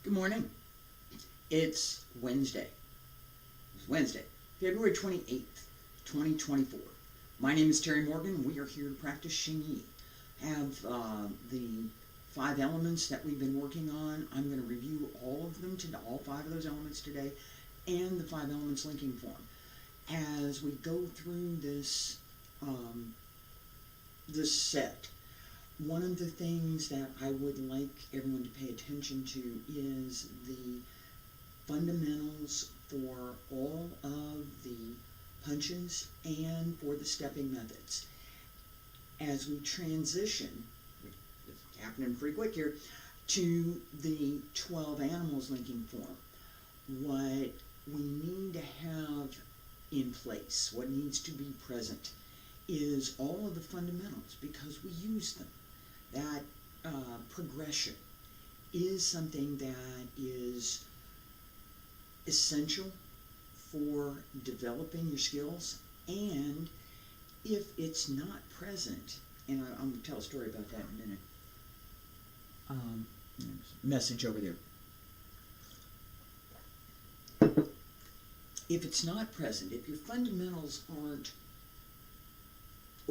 Good morning. It's Wednesday. It's Wednesday, February 28th, 2024. My name is Terry Morgan. We are here to practice Xingyi. Have the 5 elements that we've been working on. I'm going to review all of them, all 5 of those elements today, and the 5 elements linking form. As we go through this set, one of the things that I would like everyone to pay attention to is the fundamentals for all of the punches and for the stepping methods. As we transition, it's happening pretty quick here, to the 12 animals linking form, what we need to have in place, what needs to be present, is all of the fundamentals, because we use them. That progression is something that is essential for developing your skills, and if it's not present, and I'm going to tell a story about that in a minute. Message over there. If it's not present, if your fundamentals aren't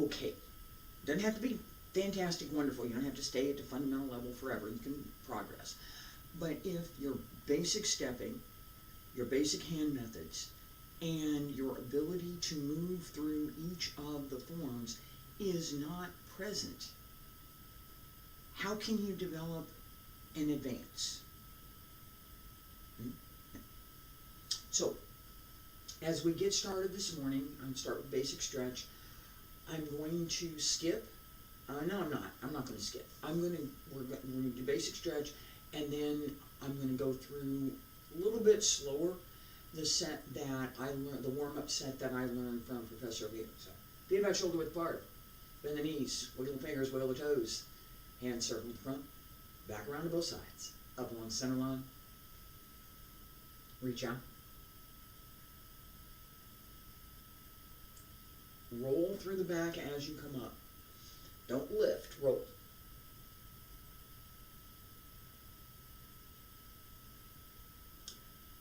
okay, doesn't have to be fantastic, wonderful. You don't have to stay at the fundamental level forever. You can progress. But if your basic stepping, your basic hand methods, and your ability to move through each of the forms is not present, how can you develop and advance? So, as we get started this morning, I'm going to start with basic stretch. I'm going to skip. No, I'm not. I'm not going to skip. We're going to do basic stretch, and then I'm going to go through a little bit slower the set that I learned, the warm-up set that I learned from Professor Wudang. So, feet about shoulder width apart, bend the knees, wiggle the fingers, wiggle the toes, hands circle in front, back around to both sides, up along the center line, reach out, roll through the back as you come up. Don't lift, roll.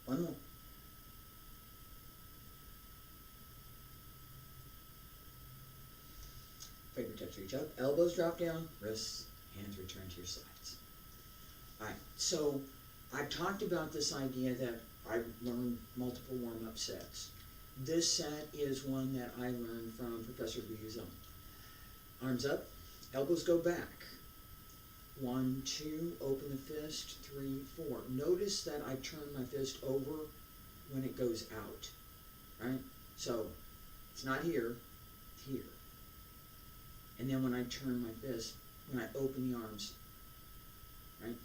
One more. Fingertips reach up, elbows drop down, wrists, hands return to your sides. Alright, so I've talked about this idea that I've learned multiple warm-up sets. This set is one that I learned from Professor Wudang. Arms up, elbows go back. 1, 2, open the fist, 3, 4. Notice that I turn my fist over when it goes out, right? So it's not here, it's here. And then when I turn my fist, when I open the arms, right?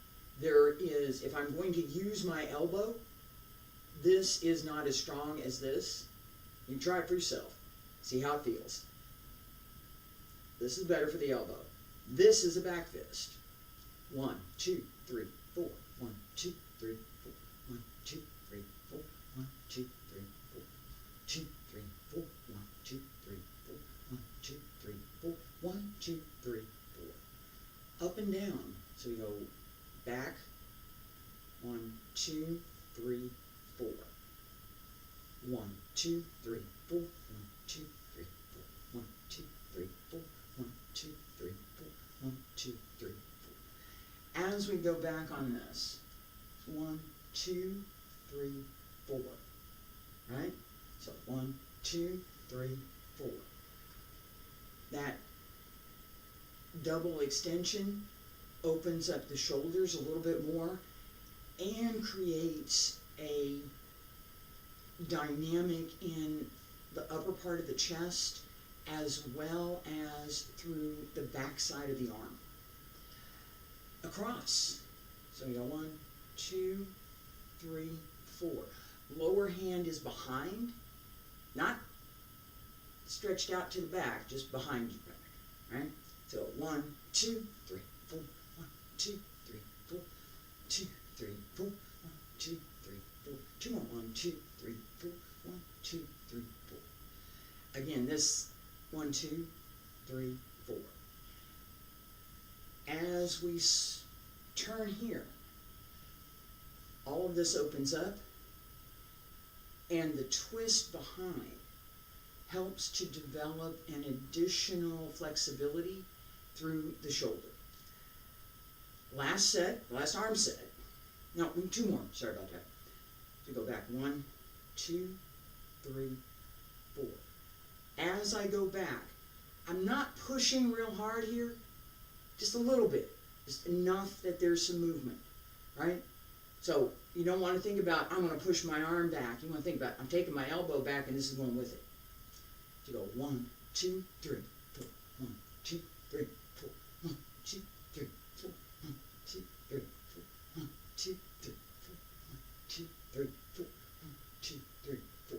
There is, if I'm going to use my elbow, this is not as strong as this. You can try it for yourself. See how it feels. This is better for the elbow. This is a back fist. 1, 2, 3, 4. 1, 2, 3, 4. 1, 2, 3, 4. 1, 2, 3, 4. 2, 3, 4. 1, 2, 3, 4. 1, 2, 3, 4. 1, 2, 3, 4. Up and down. So we go back. 1, 2, 3, 4. 1, 2, 3, 4. 1, 2, 3, 4. 1, 2, 3, 4. 1, 2, 3, 4. 1, 2, 3, 4. As we go back on this, 1, 2, 3, 4. Right? So 1, 2, 3, 4. That double extension opens up the shoulders a little bit more and creates a dynamic in the upper part of the chest as well as through the back side of the arm. Across. So you go 1, 2, 3, 4. Lower hand is behind, not stretched out to the back, just behind your back, right? So 1, 2, 3, 4. 1, 2, 3, 4. 2, 3, 4. 1, 2, 3, 4. 2 more. 1, 2, 3, 4. 1, 2, 3, 4. Again, this 1, 2, 3, 4. As we turn here, all of this opens up, and the twist behind helps to develop an additional flexibility through the shoulder. Last arm set. No, two more. Sorry about that. To go back. 1, 2, 3, 4. As I go back, I'm not pushing real hard here. Just a little bit. Just enough that there's some movement. Right? So you don't want to think about, I'm going to push my arm back. You want to think about, I'm taking my elbow back and this is going with it. So you go 1, 2, 3, 4. 1, 2, 3, 4. 1, 2, 3, 4. 1, 2, 3, 4. 1, 2, 3, 4. 1, 2, 3, 4. 1, 2, 3, 4.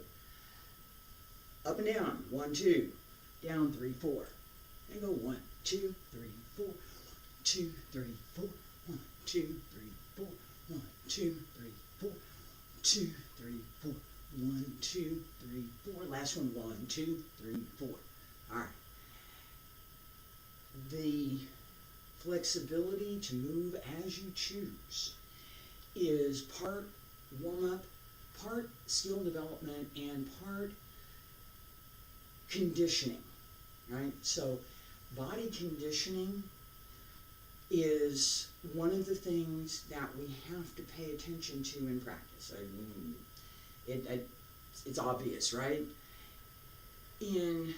Up and down. 1, 2. Down 3, 4. And go 1, 2, 3, 4. 1, 2, 3, 4. 1, 2, 3, 4. 1, 2, 3, 4. 2, 3, 4. 1, 2, 3, 4. Last one. 1, 2, 3, 4. All right. The flexibility to move as you choose is part warm-up, part skill development, and part conditioning, right? So body conditioning is one of the things that we have to pay attention to in practice. I mean, it's obvious, right? In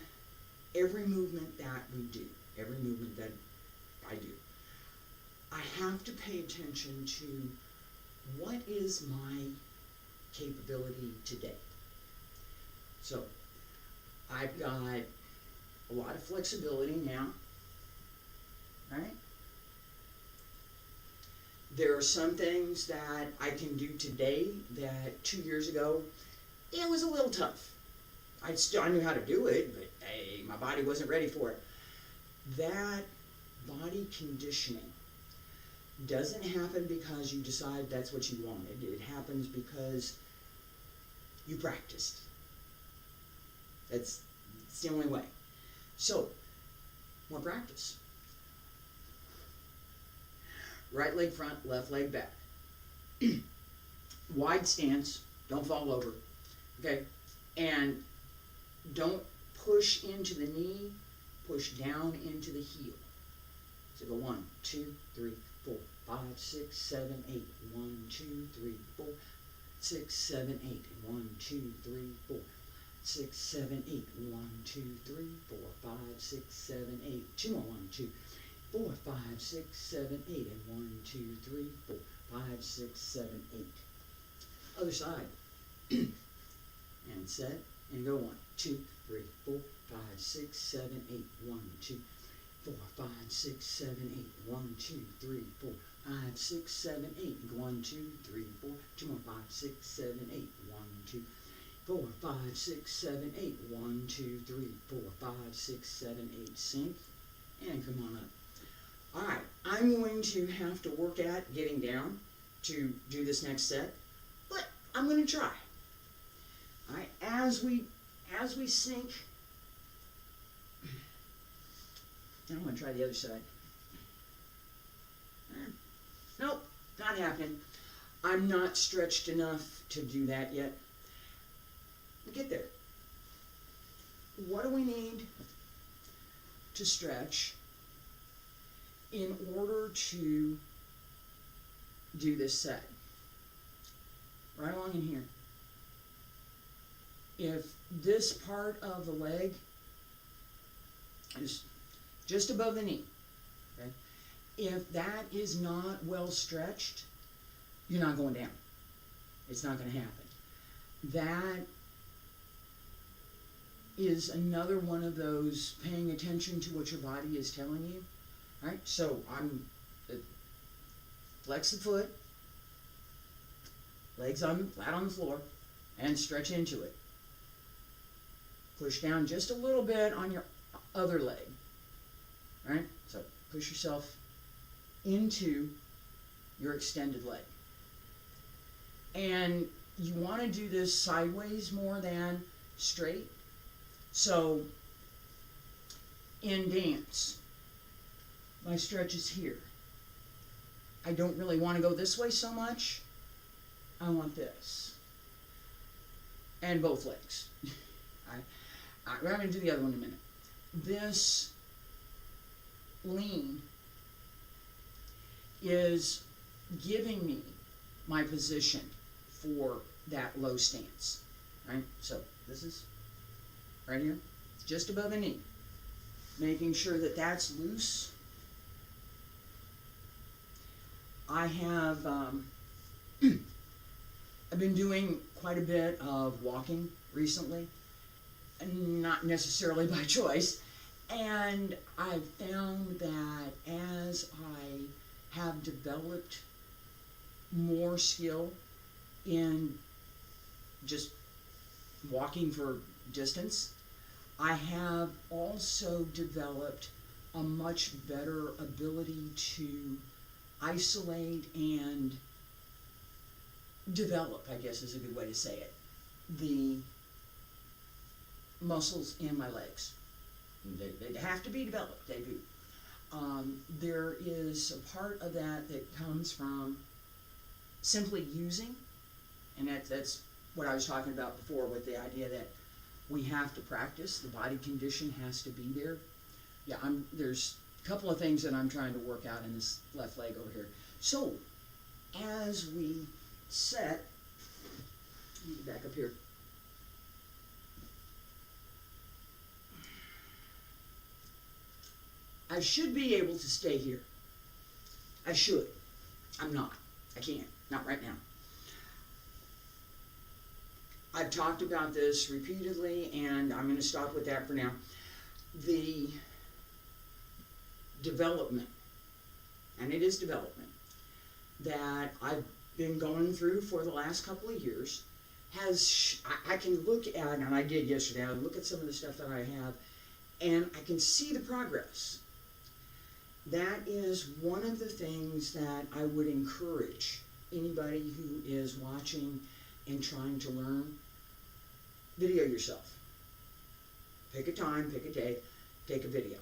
every movement that we do, every movement that I do, I have to pay attention to what is my capability today. So I've got a lot of flexibility now, right? There are some things that I can do today that 2 years ago, it was a little tough. I knew how to do it, but hey, my body wasn't ready for it. That body conditioning doesn't happen because you decide that's what you wanted. It happens because you practiced. It's the only way. So, more practice. Right leg front, left leg back. Wide stance, don't fall over. Okay? And don't push into the knee, push down into the heel. So go 1, 2, 3, 4, 5, 6, 7, 8. 1, 2, 3, 4, 6, 7, 8. 1, 2, 3, 4, 6, 7, 8. 1, 2, 3, 4, 5, 6, 7, 8. 2 more. 1, 2, 4, 5, 6, 7, 8. And 1, 2, 3, 4, 5, 6, 7, 8. Other side. And set. And go 1, 2, 3, 4, 5, 6, 7, 8. 1, 2, 4, 5, 6, 7, 8. 1, 2, 3, 4, 5, 6, 7, 8. 1, 2, 3, 4. 2 more. 5, 6, 7, 8. 1, 2, 4, 5, 6, 7, 8. 1, 2, 3, 4, 5, 6, 7, 8. Sink. And come on up. Alright, I'm going to have to work at getting down to do this next set, but I'm going to try. Alright, as we sink, I'm going to try the other side. Nope, not happening. I'm not stretched enough to do that yet. We'll get there. What do we need to stretch in order to do this set? Right along in here. If this part of the leg is just above the knee, okay? If that is not well stretched, you're not going down. It's not going to happen. That is another one of those paying attention to what your body is telling you. Right? So I'm flex the foot, legs flat on the floor, and stretch into it. Push down just a little bit on your other leg. Right? So push yourself into your extended leg. And you want to do this sideways more than straight. So in dance, my stretch is here. I don't really want to go this way so much. I want this. And both legs. I'm going to do the other one in a minute. This lean is giving me my position for that low stance, right? So this is right here, just above the knee, making sure that that's loose. I have, I've been doing quite a bit of walking recently, and not necessarily by choice, and I've found that as I have developed more skill in just walking for distance, I have also developed a much better ability to isolate and develop, I guess is a good way to say it, the muscles in my legs. They have to be developed, they do. There is a part of that that comes from simply using, and that's what I was talking about before with the idea that we have to practice, the body condition has to be there. Yeah, there's a couple of things that I'm trying to work out in this left leg over here. So, as we set, back up here. I should be able to stay here. I should. I'm not. I can't. Not right now. I've talked about this repeatedly, and I'm going to stop with that for now. The development, and it is development, that I've been going through for the last couple of years I can look at, and I did yesterday, I look at some of the stuff that I have, and I can see the progress. That is one of the things that I would encourage anybody who is watching and trying to learn. Video yourself. Pick a time, pick a day, take a video.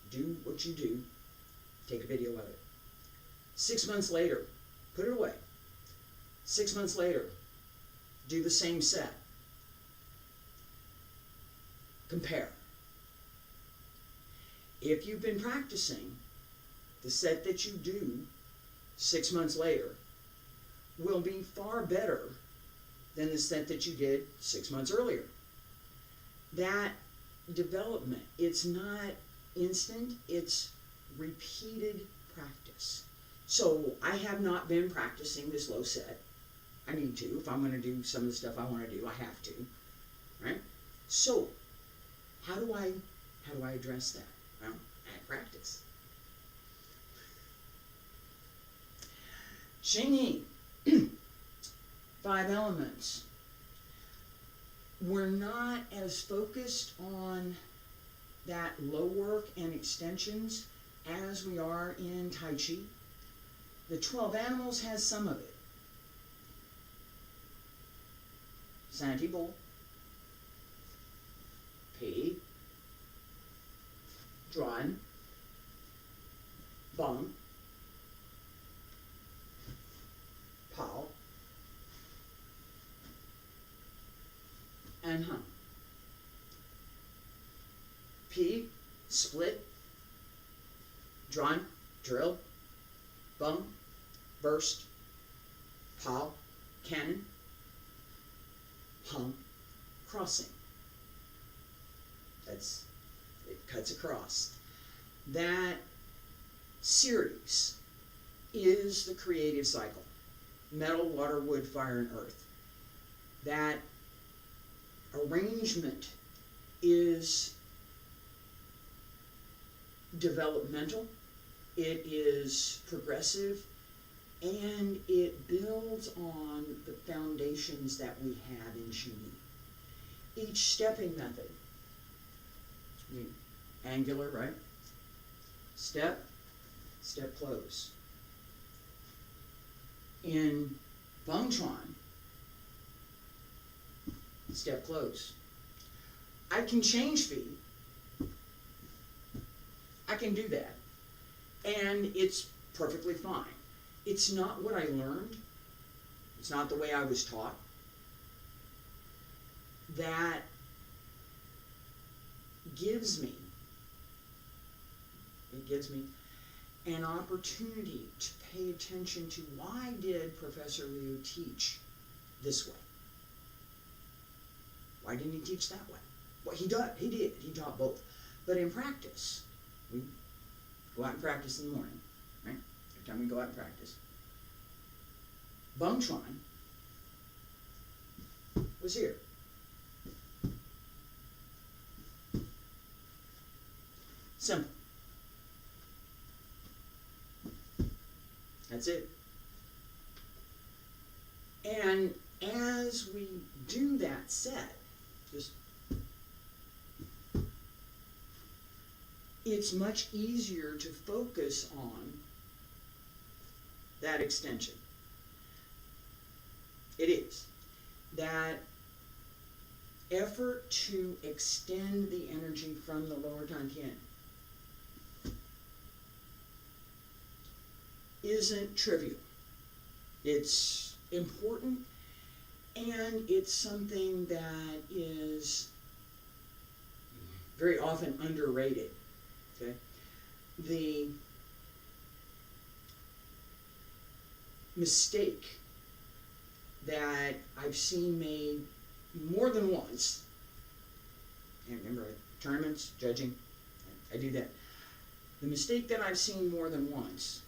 Do what you do, take a video of it. 6 months later, put it away. 6 months later, do the same set. Compare. If you've been practicing, the set that you do 6 months later will be far better than the set that you did 6 months earlier. That development, it's not instant, it's repeated practice. So I have not been practicing this low set. I need to. If I'm going to do some of the stuff I want to do, I have to. Right? So, how do I address that? Well, I practice. Xingyi, 5 elements. We're not as focused on that low work and extensions as we are in Tai Chi. The 12 animals has some of it. Santi Bull, Pi, Druan, Bung, Pao, and Hum. Pi, split, Druan, drill, Bung, burst, Pao, cannon, Hum, crossing. It cuts across. That series is the creative cycle. Metal, water, wood, fire, and earth. That arrangement is developmental, it is progressive, and it builds on the foundations that we have in Xingyi. Each stepping method, angular, right? Step, step close. In Bungchuan, step close. I can change feet. I can do that. And it's perfectly fine. It's not what I learned It's not the way I was taught. That gives me an opportunity to pay attention to why did Professor Liu teach this way? Why didn't he teach that way? Well, he did. He taught both. But in practice, we go out and practice in the morning, right? Every time we go out and practice. Bungchuan was here. Simple. That's it. And as we do that set, it's much easier to focus on that extension. It is. That effort to extend the energy from the lower Dantian isn't trivial. It's important, and it's something that is very often underrated. Okay? The mistake that I've seen made more than once, and remember, tournaments, judging, I do that. The mistake that I've seen more than once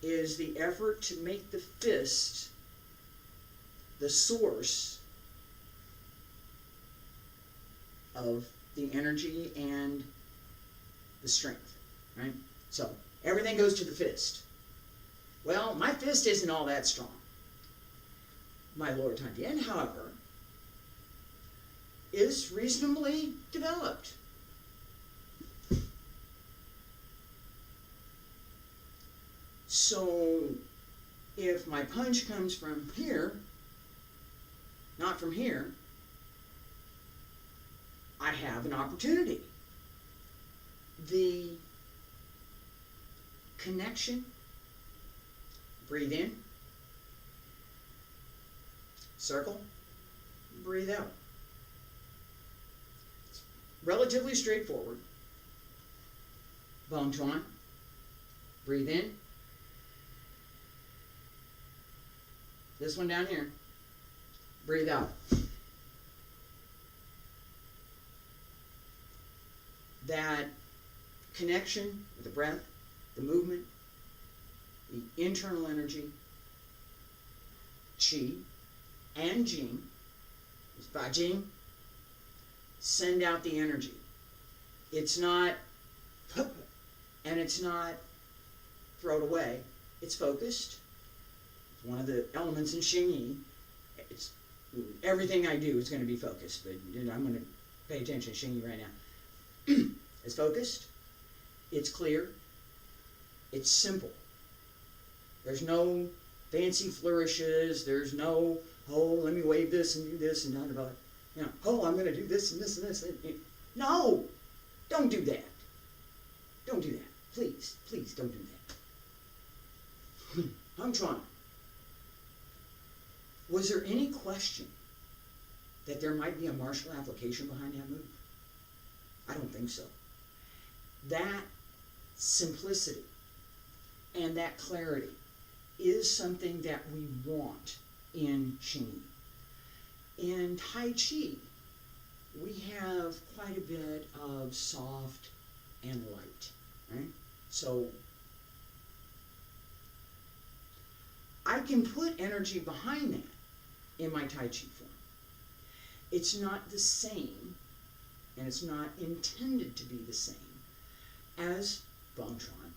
is the effort to make the fist the source of the energy and the strength, right? So, everything goes to the fist. Well, my fist isn't all that strong. My lower Dantian, however, is reasonably developed. So, if my punch comes from here, not from here, I have an opportunity. The connection, breathe in, circle, breathe out. It's relatively straightforward. Bongchuan, breathe in. This one down here, breathe out. That connection with the breath, the movement, the internal energy, qi, and jing, is ba jing, send out the energy. It's not, and it's not throw it away. It's focused. It's one of the elements in Xingyi. It's, everything I do is going to be focused, but I'm going to pay attention to Xingyi right now. It's focused. It's clear. It's simple. There's no fancy flourishes. There's no, oh, let me wave this and do this and not about, oh, I'm going to do this and this and this. No! Don't do that. Don't do that. Please, please don't do that. I'm trying. Was there any question that there might be a martial application behind that move? I don't think so. That simplicity and that clarity is something that we want in Xingyi. In Tai Chi, we have quite a bit of soft and light, right? So I can put energy behind that in my Tai Chi form. It's not the same, and it's not intended to be the same as Bongchuan.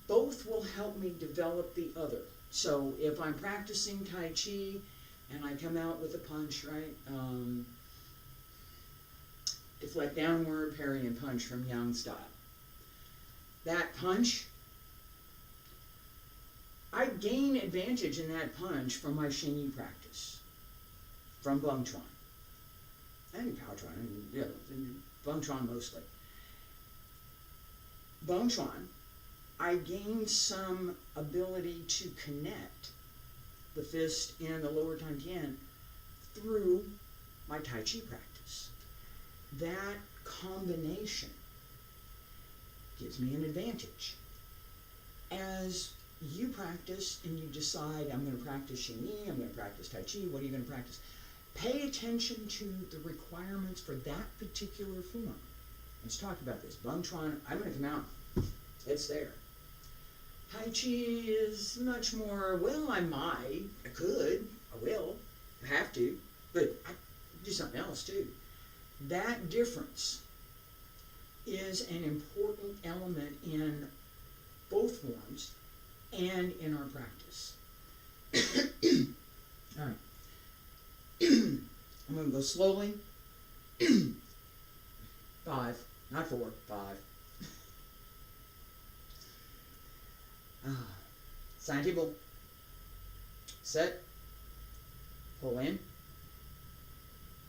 Both will help me develop the other. So if I'm practicing Tai Chi and I come out with a punch, right? Deflect downward, parry and punch from Yang style. That punch, I gain advantage in that punch from my Xingyi practice, from Bongchuan. And Baochuan, Bongchuan mostly. Bongchuan, I gain some ability to connect the fist and the lower Tantian through my Tai Chi practice. That combination gives me an advantage. As you practice and you decide, I'm going to practice Xingyi, I'm going to practice Tai Chi, what are you going to practice? Pay attention to the requirements for that particular form. Let's talk about this. Bung Chuan, I'm going to come out. It's there. Tai Chi is much more, well, I might, I could, I will, I have to, but I do something else too. That difference is an important element in both forms and in our practice. All right. I'm going to go slowly. 5, not 4, 5. Xingyiquan. Set. Pull in.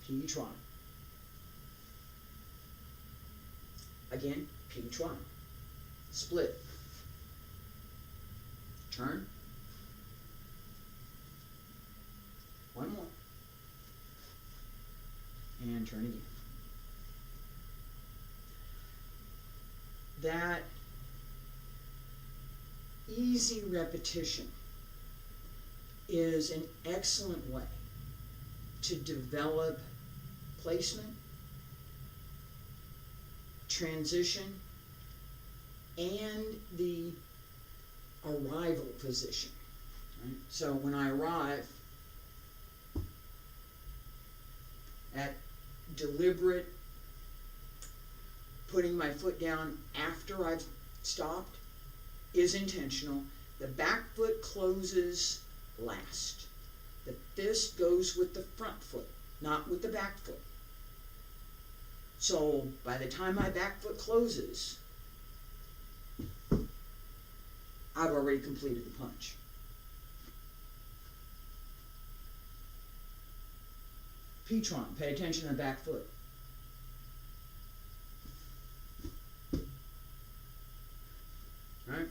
Xingyiquan. Again, Xingyiquan. Split. Turn. One more. And turn again. That easy repetition is an excellent way to develop placement, transition, and the arrival position. Right? So when I arrive at deliberate putting my foot down after I've stopped is intentional. The back foot closes last. The fist goes with the front foot, not with the back foot. So by the time my back foot closes, I've already completed the punch. P-tron, pay attention to the back foot. Right?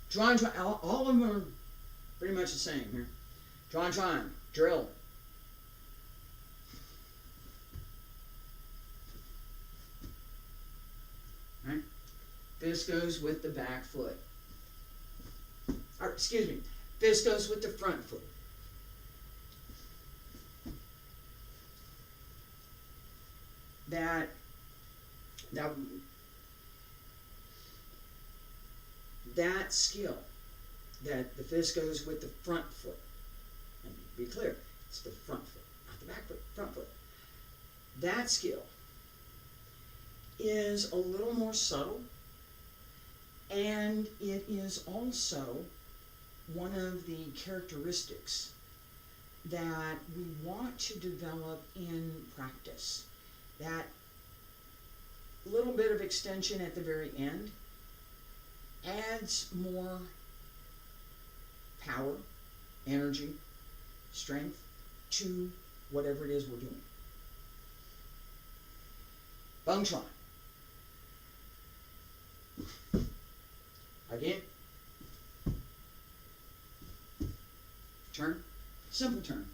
Chuan, all of them are pretty much the same here. Chuan, drill. Right? Fist goes with the back foot. Or, excuse me, fist goes with the front foot. That skill, that the fist goes with the front foot, and be clear, it's the front foot, not the back foot, front foot. That skill is a little more subtle, and it is also one of the characteristics that we want to develop in practice. That little bit of extension at the very end adds more power, energy, strength to whatever it is we're doing. Bung Chuan. Again. Turn. Simple turn.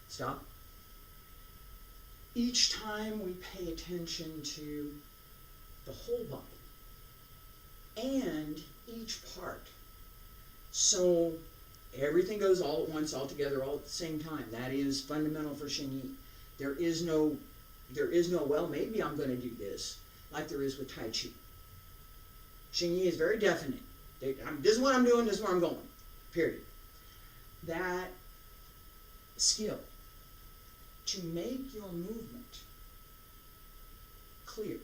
Stop. Each time we pay attention to the whole body and each part. So everything goes all at once, all together, all at the same time. That is fundamental for Xingyi. There is no, well, maybe I'm going to do this, like there is with Tai Chi. Xingyi is very definite. This is what I'm doing, this is where I'm going. Period. That skill to make your movement clear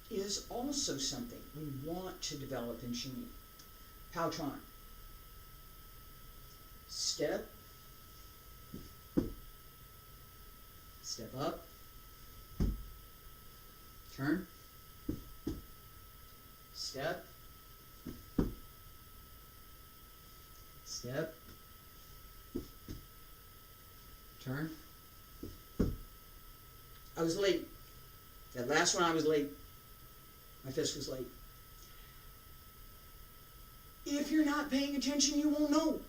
is also something we want to develop in Xingyi. Paotron. Step. Step up. Turn. Step. Step. Turn. I was late. That last one I was late. My fist was late. If you're not paying attention, you won't know.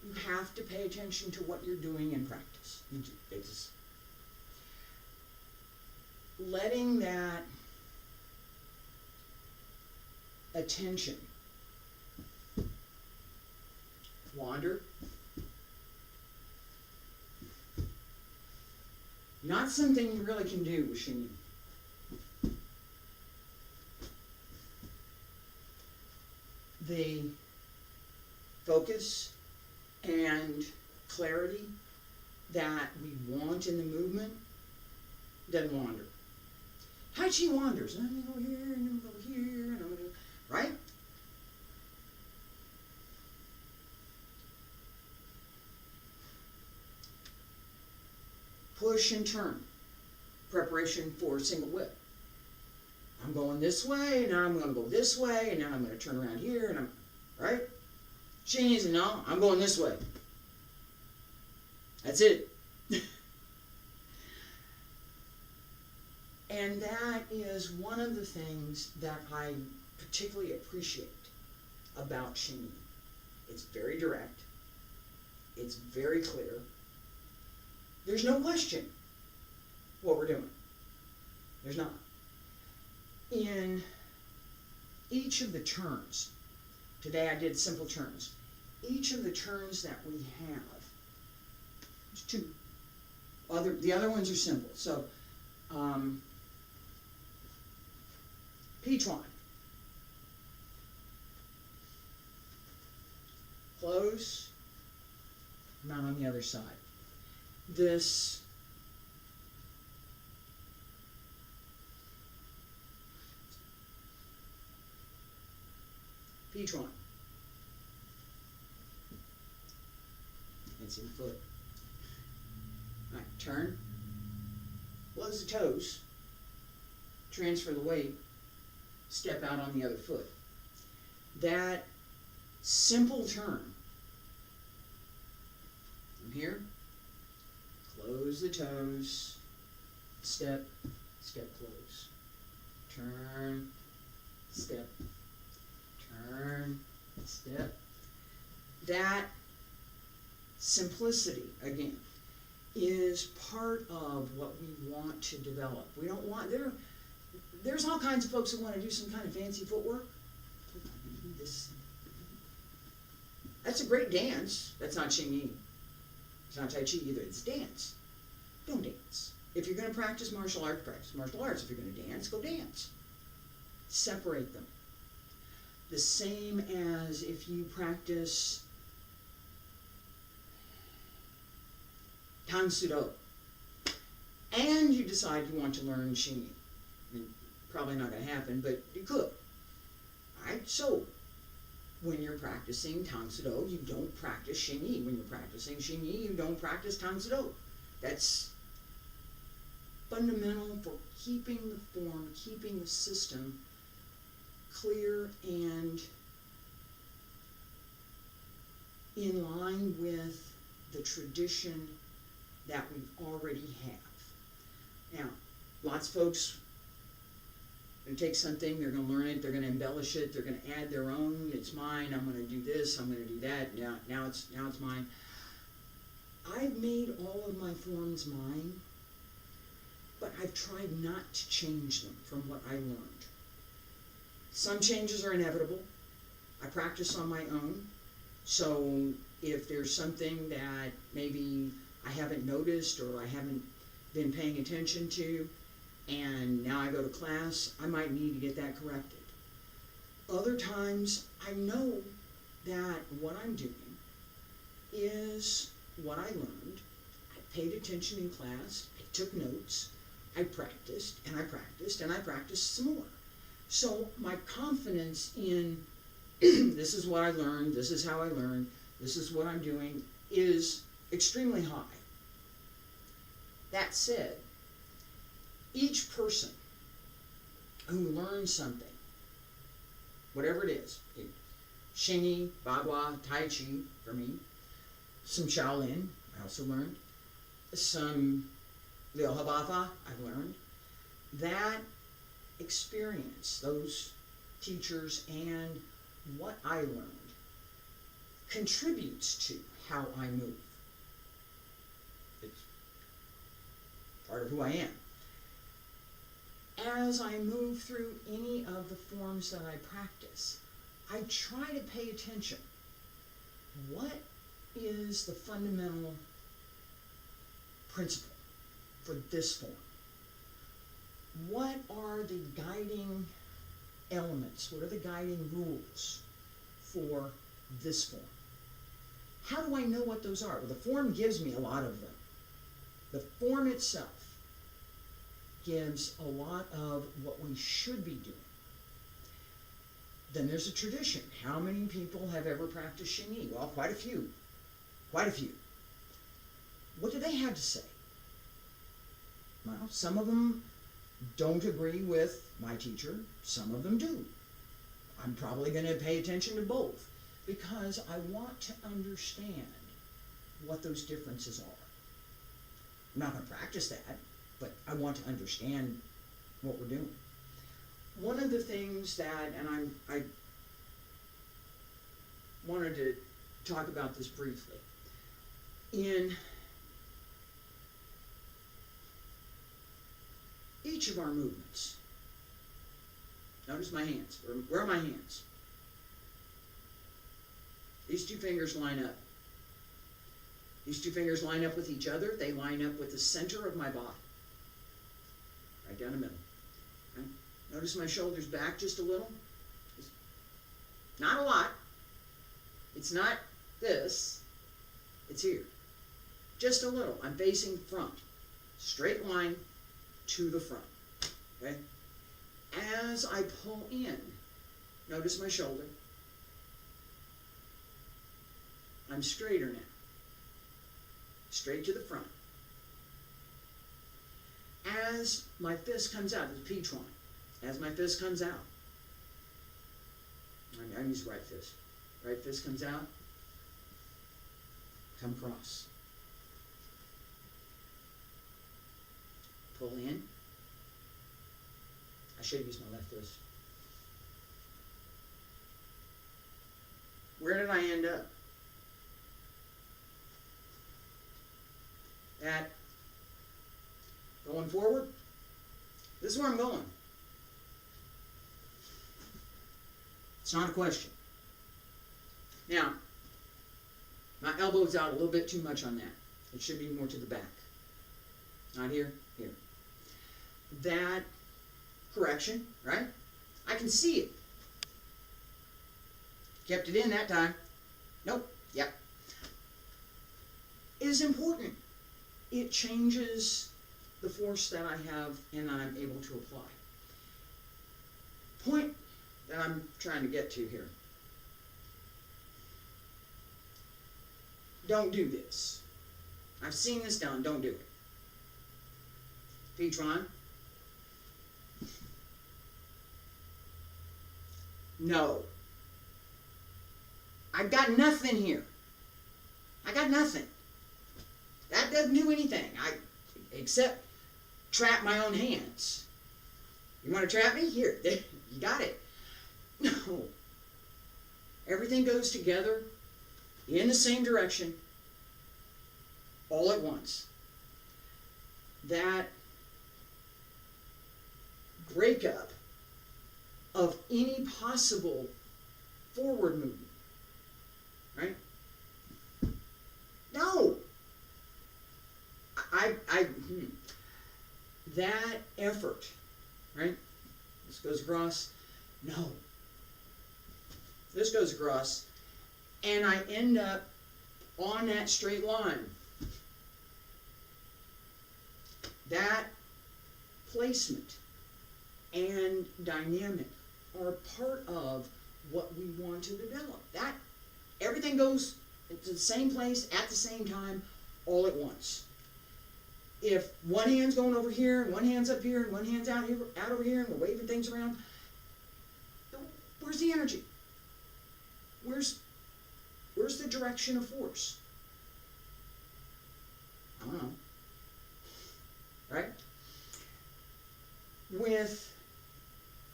You have to pay attention to what you're doing in practice. It's letting that attention wander. Not something you really can do with Xingyi. The focus and clarity that we want in the movement doesn't wander. Tai Chi wanders. I'm going to go here, and I'm going to go here, and I'm going to, right? Push and turn. Preparation for single whip. I'm going this way, and now I'm going to go this way, and now I'm going to turn around here, and I'm, right? Xingyi says, no, I'm going this way. That's it. And that is one of the things that I particularly appreciate about Xingyi. It's very direct. It's very clear. There's no question what we're doing. There's not. In each of the turns, today I did simple turns. Each of the turns that we have, there's two. The other ones are simple. So, Xingyiquan. Close, mount on the other side. This Xingyiquan. It's in foot. All right, turn. Close the toes. Transfer the weight. Step out on the other foot. That simple turn. From here, close the toes. Step, step, close. Turn, step, turn, step. That simplicity, again, is part of what we want to develop. We don't want, there's all kinds of folks who want to do some kind of fancy footwork. That's a great dance. That's not Xingyi. It's not Tai Chi either. It's dance. Don't dance. If you're going to practice martial arts, practice martial arts. If you're going to dance, go dance. Separate them. The same as if you practice Tang Soo Do and you decide you want to learn Xingyi. I mean, probably not going to happen, but you could. Alright, so when you're practicing Tang Soo Do, you don't practice Xingyi. When you're practicing Xingyi, you don't practice Tang Soo Do. That's fundamental for keeping the form, keeping the system clear and in line with the tradition that we already have. Now, lots of folks are going to take something, they're going to learn it, they're going to embellish it, they're going to add their own. It's mine. I'm going to do this. I'm going to do that. Now it's mine. I've made all of my forms mine, but I've tried not to change them from what I learned. Some changes are inevitable. I practice on my own, so if there's something that maybe I haven't noticed or I haven't been paying attention to, and now I go to class, I might need to get that corrected. Other times, I know that what I'm doing is what I learned. I paid attention in class, I took notes, I practiced, and I practiced, and I practiced some more. So my confidence in this is what I learned, this is how I learned, this is what I'm doing, is extremely high. That said, each person who learns something, whatever it is, Xingyi, Bagua, Tai Chi for me, some Shaolin, I also learned, some Liu Habatha, I've learned, that experience, those teachers and what I learned contributes to how I move. It's part of who I am. As I move through any of the forms that I practice, I try to pay attention. What is the fundamental principle for this form? What are the guiding elements? What are the guiding rules for this form? How do I know what those are? Well, the form gives me a lot of them. The form itself gives a lot of what we should be doing. Then there's a tradition. How many people have ever practiced Xingyi? Well, quite a few. Quite a few. What do they have to say? Well, some of them don't agree with my teacher. Some of them do. I'm probably going to pay attention to both because I want to understand what those differences are. I'm not going to practice that, but I want to understand what we're doing. One of the things that, and I wanted to talk about this briefly, in each of our movements, notice my hands. Where are my hands? These two fingers line up. These two fingers line up with each other. They line up with the center of my body. Right down the middle. Okay? Notice my shoulders back just a little. Not a lot. It's not this. It's here. Just a little. I'm facing front. Straight line to the front. Okay? As I pull in, notice my shoulder. I'm straighter now. Straight to the front. As my fist comes out, it's P-Tron. As my fist comes out, I use right fist. Right fist comes out, come across. Pull in. I should have used my left fist. Where did I end up? At going forward? This is where I'm going. It's not a question. Now, my elbow's out a little bit too much on that. It should be more to the back. Not here, here. That correction, right? I can see it. Kept it in that time. Nope, yep. It is important. It changes the force that I have and I'm able to apply. Point that I'm trying to get to here. Don't do this. I've seen this done. Don't do it. P-Tron. No. I've got nothing here. I got nothing. That doesn't do anything. Except trap my own hands. You want to trap me? Here. You got it. No. Everything goes together in the same direction all at once. That breakup of any possible forward movement, right? No. That effort, right? This goes across. No. This goes across. And I end up on that straight line. That placement and dynamic are part of what we want to develop. That everything goes to the same place at the same time, all at once. If one hand's going over here, and one hand's up here, and one hand's out here, out over here, and we're waving things around, where's the energy? Where's the direction of force? I don't know. Right? With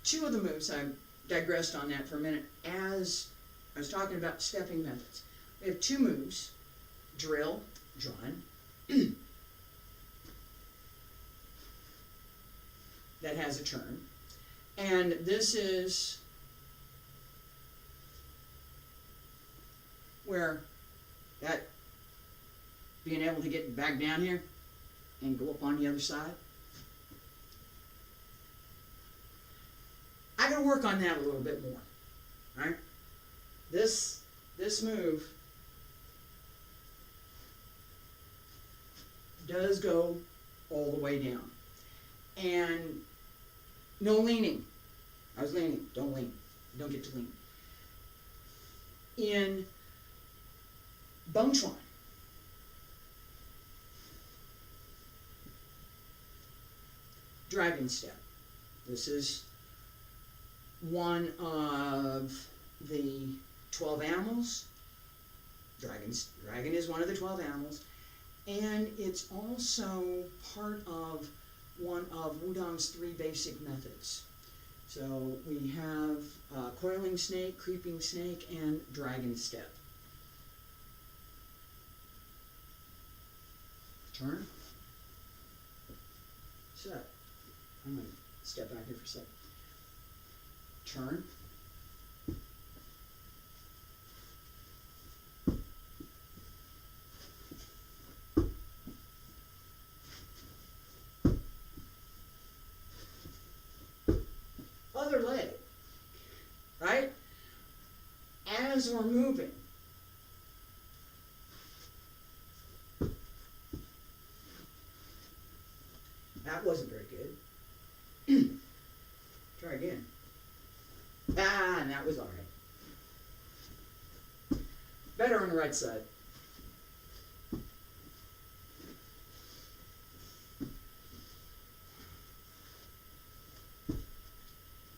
two of the moves I'm digressed on that for a minute. As I was talking about stepping methods, we have two moves: drill, drawn, that has a turn, and this is where that being able to get back down here and go up on the other side. I gotta work on that a little bit more. Right? This move does go all the way down. And no leaning. I was leaning. Don't lean. You don't get to lean. In Bung Chuan, dragon step. This is one of the 12 animals. Dragon is one of the 12 animals. And it's also part of one of Wudang's 3 basic methods. So we have coiling snake, creeping snake, and dragon step. Turn. Set. I'm going to step back here for a second. Turn. Other leg. Right? As we're moving. That wasn't very good. Try again. And that was all right. Better on the right side.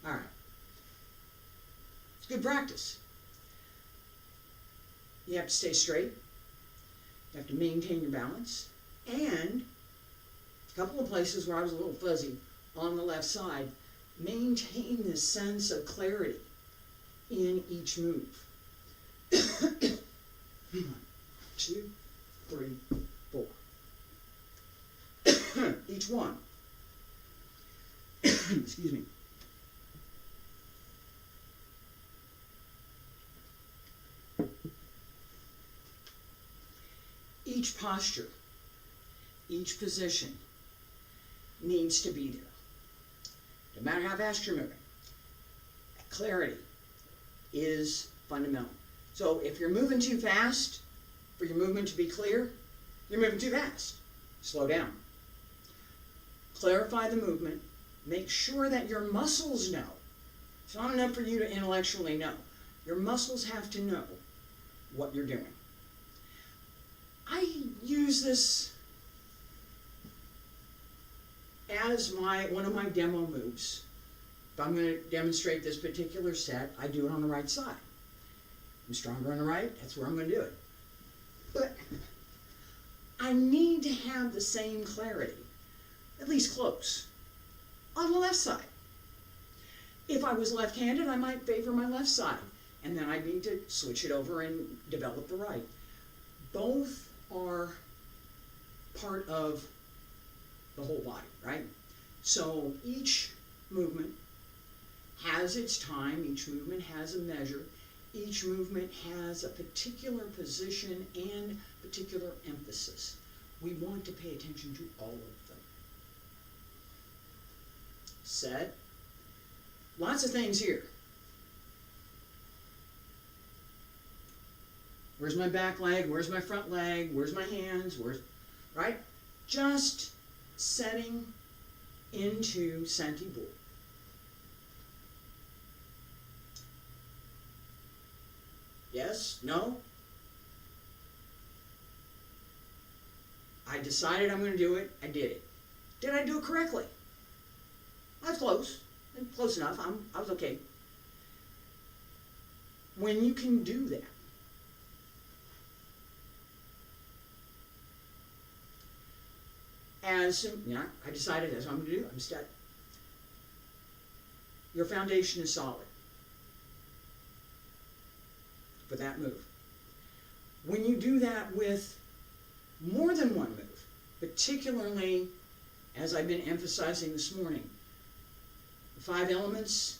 All right. It's good practice. You have to stay straight. You have to maintain your balance. And a couple of places where I was a little fuzzy on the left side, maintain this sense of clarity in each move. 1, 2, 3, 4. Each one. Excuse me. Each posture, each position needs to be there. No matter how fast you're moving, clarity is fundamental. So if you're moving too fast for your movement to be clear, you're moving too fast. Slow down. Clarify the movement. Make sure that your muscles know. It's not enough for you to intellectually know. Your muscles have to know what you're doing. I use this as one of my demo moves. If I'm going to demonstrate this particular set, I do it on the right side. I'm stronger on the right, that's where I'm going to do it. But I need to have the same clarity, at least close, on the left side. If I was left-handed, I might favor my left side, and then I need to switch it over and develop the right. Both are part of the whole body, right? So each movement has its time, each movement has a measure, each movement has a particular position and particular emphasis. We want to pay attention to all of them. Set. Lots of things here. Where's my back leg? Where's my front leg? Where's my hands? Right? Just setting into Santi Bull. Yes? No? I decided I'm going to do it. I did it. Did I do it correctly? I was close. Close enough. I was okay. When you can do that, I decided that's what I'm going to do. I'm set. Your foundation is solid. with that move. When you do that with more than one move, particularly, as I've been emphasizing this morning, the 5 elements,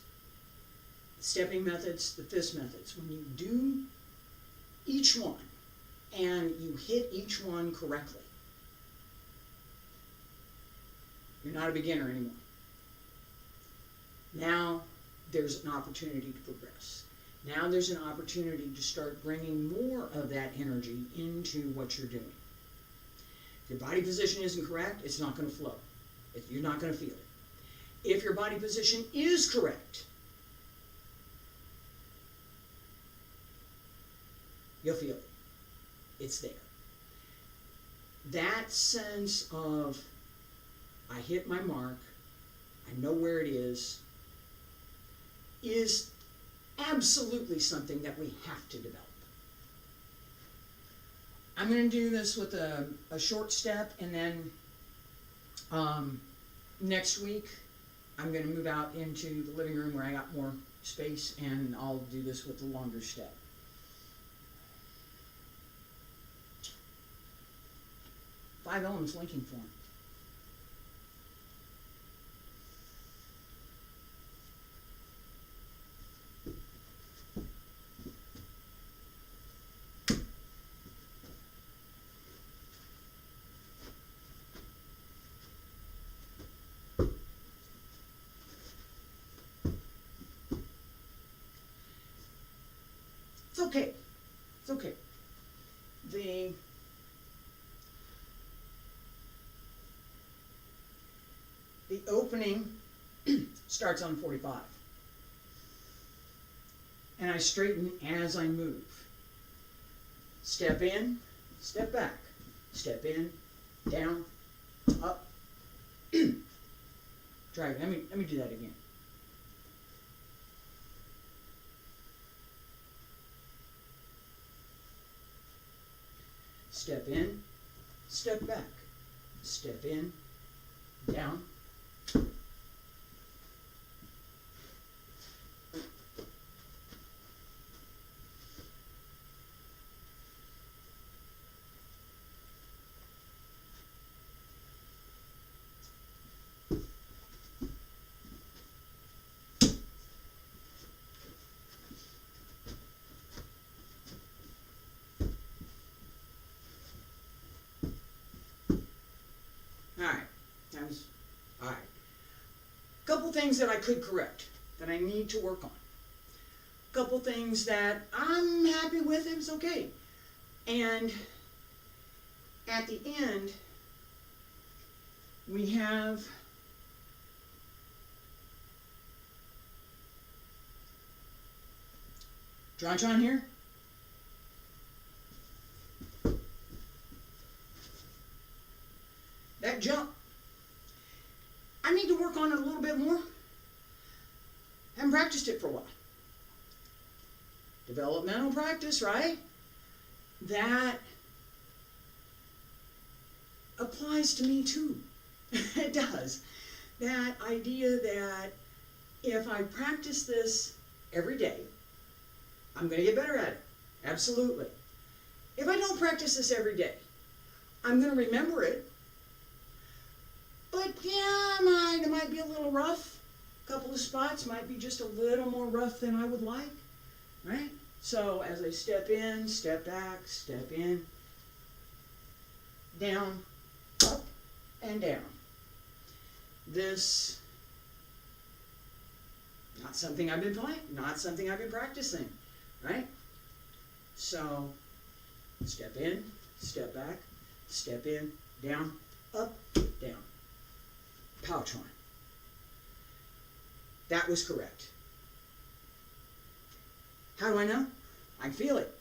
the stepping methods, the fist methods, when you do each one and you hit each one correctly, you're not a beginner anymore. Now there's an opportunity to progress. Now there's an opportunity to start bringing more of that energy into what you're doing. If your body position isn't correct, it's not going to flow. You're not going to feel it. If your body position is correct, you'll feel it. It's there. That sense of, I hit my mark, I know where it is absolutely something that we have to develop. I'm going to do this with a short step, and then next week I'm going to move out into the living room where I got more space, and I'll do this with the longer step. Five elements linking form. It's okay. It's okay. The opening starts on 45. And I straighten as I move. Step in, step back. Step in, down, up. Try it. Let me do that again. Step in, step back. Step in, down. All right. Couple things that I could correct, that I need to work on. Couple things that I'm happy with, it's okay. And at the end, we have John here. That jump, I need to work on it a little bit more. Haven't practiced it for a while. Developmental practice, right? That applies to me too. It does. That idea that if I practice this every day, I'm going to get better at it. Absolutely. If I don't practice this every day, I'm going to remember it. But yeah, it might be a little rough. A couple of spots might be just a little more rough than I would like, right? So as I step in, step back, step in, down, up, and down. This, not something I've been playing, not something I've been practicing, right? So step in, step back, step in, down, up, down. Pouch one. That was correct. How do I know? I feel it.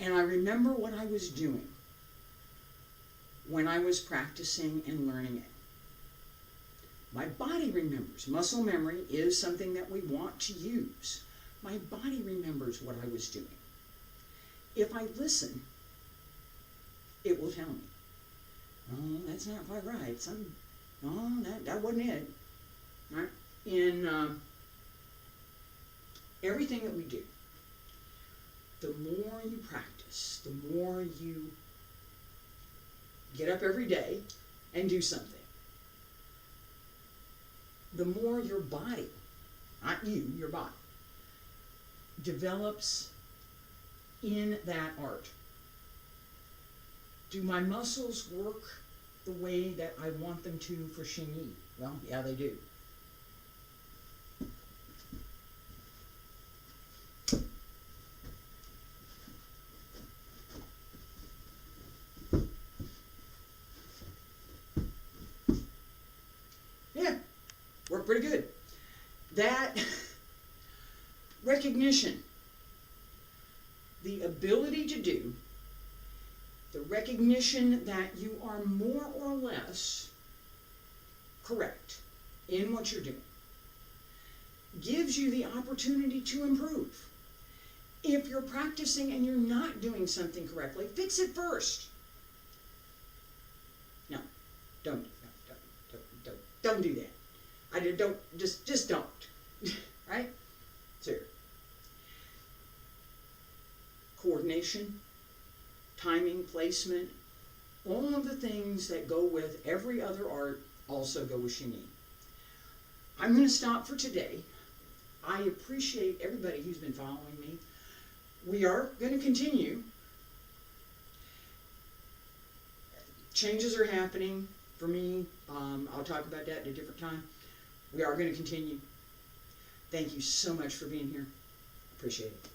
And I remember what I was doing when I was practicing and learning it. My body remembers. Muscle memory is something that we want to use. My body remembers what I was doing. If I listen, it will tell me, oh, that's not quite right. That wasn't it. Right? In everything that we do, the more you practice, the more you get up every day and do something, the more your body, not you, your body, develops in that art. Do my muscles work the way that I want them to for Xingyi? Well, yeah, they do. Yeah, work pretty good. That recognition, the ability to do, the recognition that you are more or less correct in what you're doing, gives you the opportunity to improve. If you're practicing and you're not doing something correctly, fix it first. No, don't do that. Just don't. Right? So, coordination, timing, placement, all of the things that go with every other art also go with Xingyi. I'm going to stop for today. I appreciate everybody who's been following me. We are going to continue. Changes are happening for me. I'll talk about that at a different time. We are going to continue. Thank you so much for being here. Appreciate it.